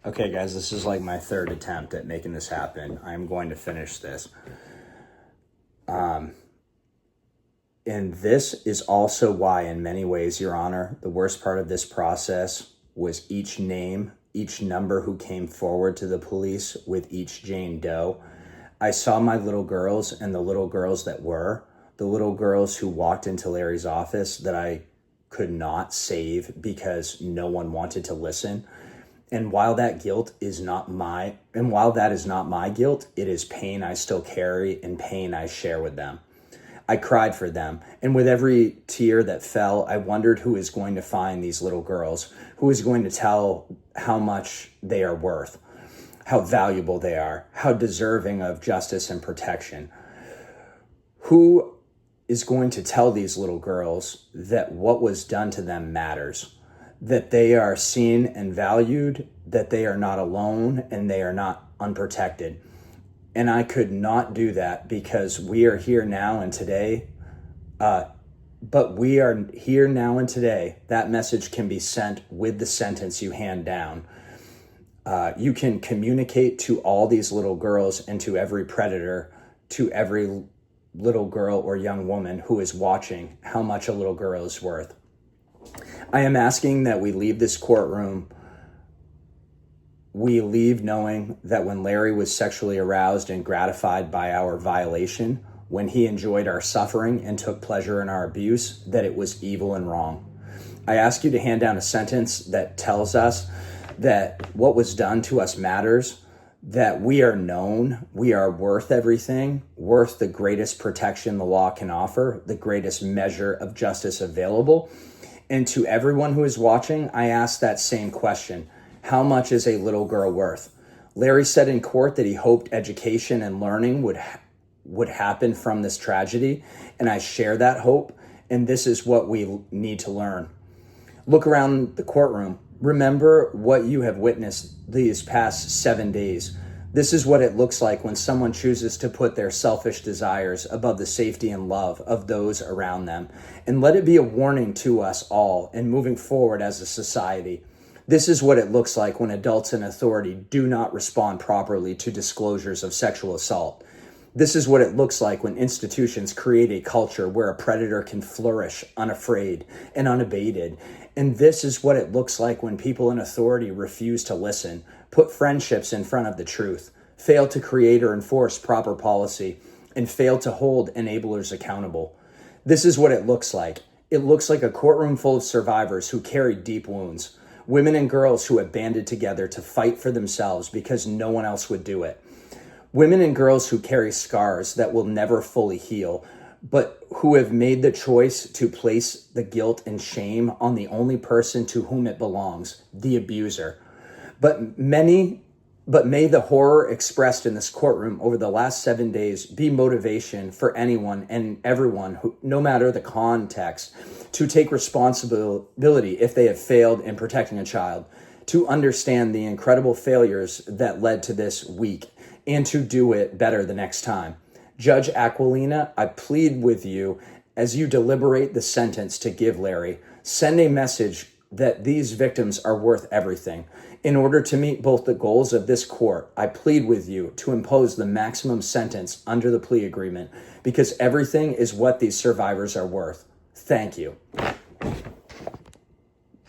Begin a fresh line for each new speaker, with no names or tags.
Okay, guys, this is like my third attempt at making this happen. I'm going to finish this. And this is also why, in many ways, Your Honor, the worst part of this process was each name, each number who came forward to the police with each Jane Doe. I saw my little girls and the little girls that were, the little girls who walked into Larry's office that I could not save because no one wanted to listen. And while that is not my guilt, it is pain I still carry and pain I share with them. I cried for them, and with every tear that fell, I wondered who is going to find these little girls, who is going to tell how much they are worth, how valuable they are, how deserving of justice and protection. Who is going to tell these little girls that what was done to them matters, that they are seen and valued, that they are not alone, and they are not unprotected. And I could not do that because we are here now and today. But we are here now and today. That message can be sent with the sentence you hand down. You can communicate to all these little girls and to every predator, to every little girl or young woman who is watching, how much a little girl is worth. I am asking that we leave this courtroom. We leave knowing that when Larry was sexually aroused and gratified by our violation, when he enjoyed our suffering and took pleasure in our abuse, that it was evil and wrong. I ask you to hand down a sentence that tells us that what was done to us matters, that we are known, we are worth everything, worth the greatest protection the law can offer, the greatest measure of justice available. And to everyone who is watching, I ask that same question. How much is a little girl worth? Larry said in court that he hoped education and learning would happen from this tragedy, and I share that hope, and this is what we need to learn. Look around the courtroom. Remember what you have witnessed these past 7 days. This is what it looks like when someone chooses to put their selfish desires above the safety and love of those around them. And let it be a warning to us all in moving forward as a society. This is what it looks like when adults in authority do not respond properly to disclosures of sexual assault. This is what it looks like when institutions create a culture where a predator can flourish unafraid and unabated. And this is what it looks like when people in authority refuse to listen, put friendships in front of the truth, fail to create or enforce proper policy, and fail to hold enablers accountable. This is what it looks like. It looks like a courtroom full of survivors who carry deep wounds. Women and girls who have banded together to fight for themselves because no one else would do it. Women and girls who carry scars that will never fully heal, but who have made the choice to place the guilt and shame on the only person to whom it belongs, the abuser. But may the horror expressed in this courtroom over the last 7 days be motivation for anyone and everyone who, no matter the context, to take responsibility if they have failed in protecting a child, to understand the incredible failures that led to this week, and to do it better the next time. Judge Aquilina, I plead with you as you deliberate the sentence to give Larry, send a message that these victims are worth everything. In order to meet both the goals of this court, I plead with you to impose the maximum sentence under the plea agreement because everything is what these survivors are worth. Thank you.